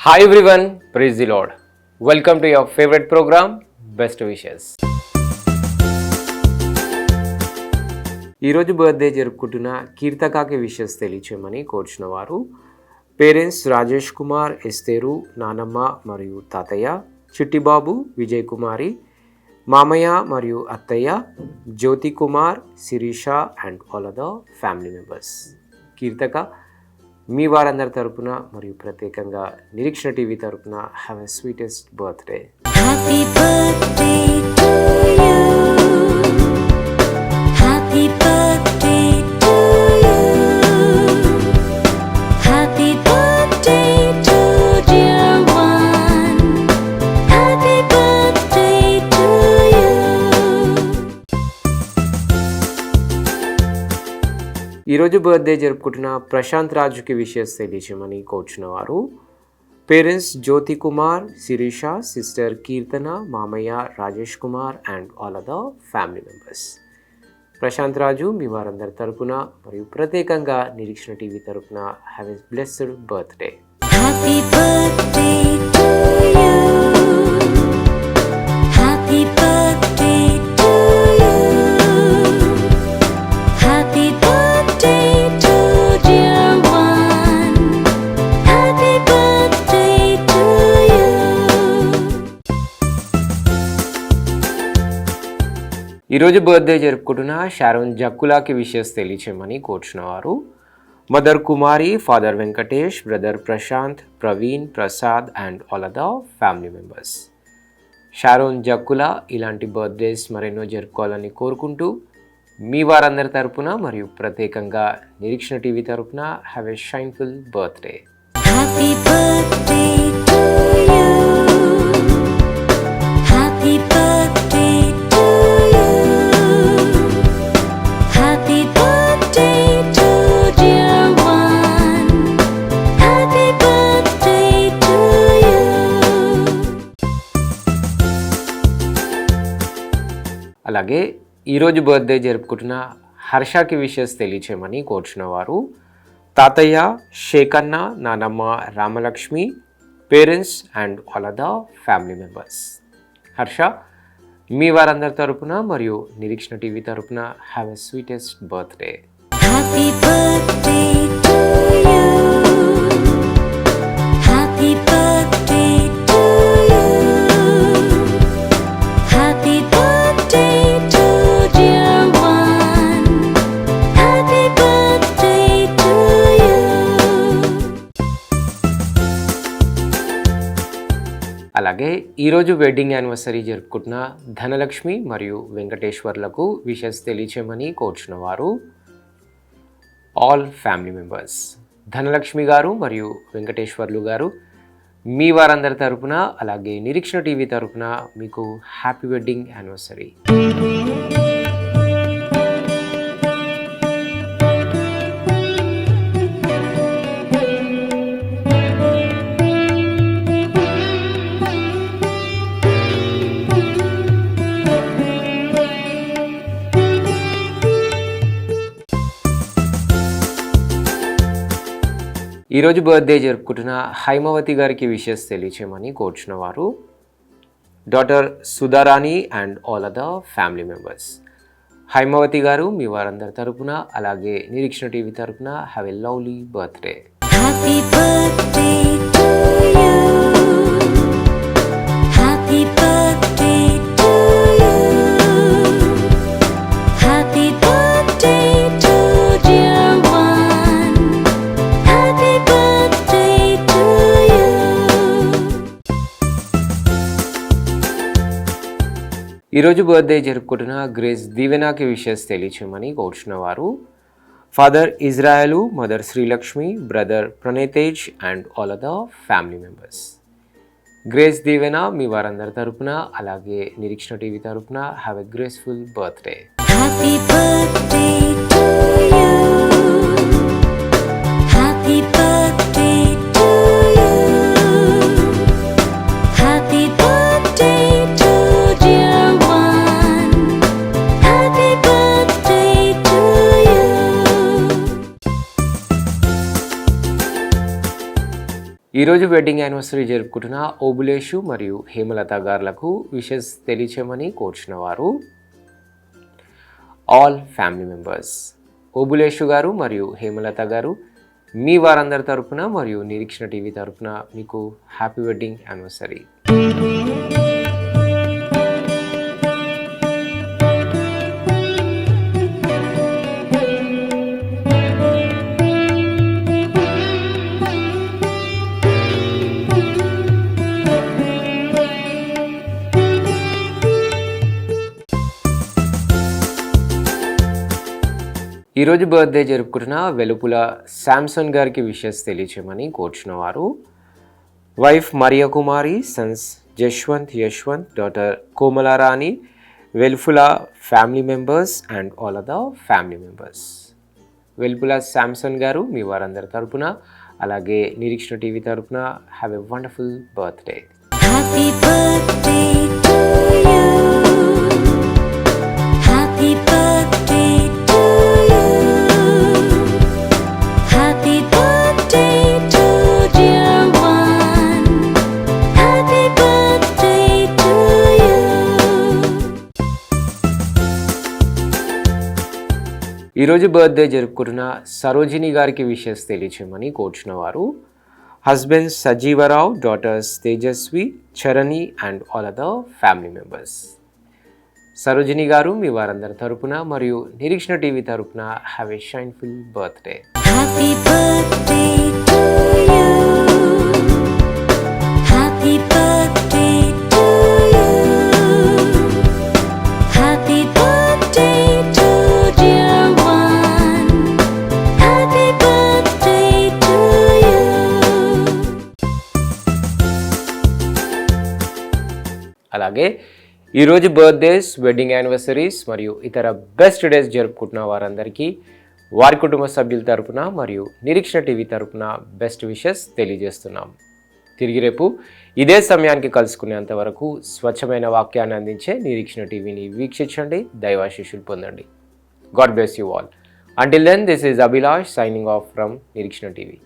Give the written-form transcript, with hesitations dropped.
Hi everyone, praise the Lord. Welcome to your favorite program, Best Wishes. ఈరోజు birthday జరుపుకుంటున్న కీర్తకాకి wishes తెలియచేయమని కోరుచున్న వారు పేరెంట్స్ రాజేష్ కుమార్, ఎస్తేరు, నానమ్మ మరియు తాతయ్య, చిట్టిబాబు, విజయ్ కుమారి, మామయ్య మరియు అత్తయ్య, Jyothi Kumar, Sirisha and all other family members. Keerthana మీ వారందరి తరపున మరియు ప్రత్యేకంగా నిరీక్షణ టీవీ తరపున have a sweetest birthday. Happy birthday to you. Happy birthday to you. Happy birthday to dear one. Happy birthday to you. ఈరోజు బర్త్డే జరుపుకుంటున్న ప్రశాంత్ రాజుకి విషెస్ తెలియచేయమని కోరుచున్న వారు పేరెంట్స్ జ్యోతి కుమార్, శిరీష, సిస్టర్ కీర్తన, మామయ్య Rajesh Kumar and all other family members. Prashanth Raju మీ వారందరి తరపున మరియు ప్రత్యేకంగా నిరీక్షణ టీవీ తరపున have a blessed birthday. Happy birthday to you. Happy birthday to you. Happy birthday to dear one. Happy birthday to you. ఈరోజు బర్త్డే జరుపుకుంటున్న షారోన్ జక్కులాకి విషెస్ తెలియచేయమని కోరుచున్న వారు mother Kumari, father Venkatesh, brother Prashanth, Praveen, Prasad and all other family members. Sharon Jakkula ఇలాంటి birthdays మరెన్నో జరుపుకోవాలని కోరుకుంటూ మీ వారందరి తరపున మరియు ప్రత్యేకంగా నిరీక్షణ టీవీ తరపున have a shineful birthday. Happy birthday to you. Happy birthday to you. Happy birthday to dear one. Happy birthday to you. అలాగే ఈరోజు బర్త్డే జరుపుకుంటున్న హర్షకి విషెస్ తెలియచేయమని కోరుచున్న వారు తాతయ్య, షేకన్న, నానమ్మ, Ramalakshmi, parents and all other family members. Harsha మీ వారందరి తరపున మరియు నిరీక్షణ టీవీ తరపున have a sweetest birthday. Happy birthday to you. Happy birthday to you. Happy birthday to dear one. Happy birthday to you. అలాగే ఈరోజు వెడ్డింగ్ యానివర్సరీ జరుపుకుంటున్న ధనలక్ష్మి మరియు వెంకటేశ్వర్లకు విషెస్ తెలియచేయమని కోరుచున్న వారు ఆల్ ఫ్యామిలీ మెంబర్స్. ధనలక్ష్మి గారు మరియు వెంకటేశ్వర్లు గారు మీ వారందరి తరపున అలాగే నిరీక్షణ టీవీ తరపున మీకు హ్యాపీ వెడ్డింగ్ యానివర్సరీ. ఈరోజు బర్త్డే జరుపుకుంటున్న హైమవతి గారికి విషెస్ తెలియచేయమని కోరుచున్న వారు daughter Sudharani and all other family members. Haimavathi గారు మీ వారందరి తరపున అలాగే నిరీక్షణ టీవీ తరపున have a lovely birthday. Happy birthday to you. Happy birthday to you. Happy birthday to dear one. Happy birthday to you. ఈరోజు బర్త్డే జరుపుకుంటున్న గ్రేస్ దీవెనాకి విషెస్ తెలియచేయమని కోరుచున్న వారు father Israel, mother Srilakshmi, brother Pranetej and all other family members. Grace దీవెన మీ వారందరి తరపున అలాగే Nireekshana TV తరపున have a graceful birthday. Happy birthday to you. Happy birthday to you. Happy birthday to dear one. Happy birthday to you. ఈరోజు wedding anniversary జరుపుకుంటున్న ఓబులేషు మరియు Hemalatha గారులకు wishes తెలియచేయమని కోరుచున్న వారు ఆల్ ఫ్యామిలీ మెంబర్స్. ఓబులేషు గారు మరియు హేమలత గారు మీ వారందరి తరపున మరియు నిరీక్షణ టీవీ తరపున మీకు హ్యాపీ వెడ్డింగ్ యానివర్సరీ. ఈరోజు బర్త్డే జరుపుకుంటున్న వెలుపుల శాంసన్ గారికి విషెస్ తెలియచేయమని కోరుచున్న వారు wife Maria Kumari, sons Jashwanth, Yashwanth, daughter Komalarani, Velupula family members and all other family members. Velupula Samson గారు మీ వారందరి తరపున అలాగే నిరీక్షణ టీవీ తరపున have a wonderful birthday. Happy birthday to you. Happy birthday to you. Happy birthday to dear one. Happy birthday to you. ఈరోజు birthday జరుపుకుంటున్న సరోజిని గారికి wishes తెలియచేయమని కోరుచున్న వారు husband Sajeevarao, daughters Tejaswi, Charani and all other family members. Sarojini గారు మీ వారందరి తరపున మరియు నిరీక్షణ టీవీ తరపున have a shineful birthday. Happy birthday to you. Happy birthday to you. Happy birthday to dear one. Happy birthday to you. అలాగే ఈరోజు బర్త్డేస్, వెడ్డింగ్ యానివర్సరీస్ మరియు ఇతర బెస్ట్ డేస్ జరుపుకుంటున్న వారందరికీ వారి కుటుంబ సభ్యుల తరపున మరియు నిరీక్షణ టీవీ తరపున బెస్ట్ విషెస్ తెలియజేస్తున్నాం. తిరిగి రేపు ఇదే సమయానికి కలుసుకునేంత వరకు స్వచ్ఛమైన వాక్యాన్ని అందించే నిరీక్షణ టీవీని వీక్షించండి, దైవాశీస్సులు పొందండి. God bless you all. Until then, this is Abhilash signing off from Nireekshana TV.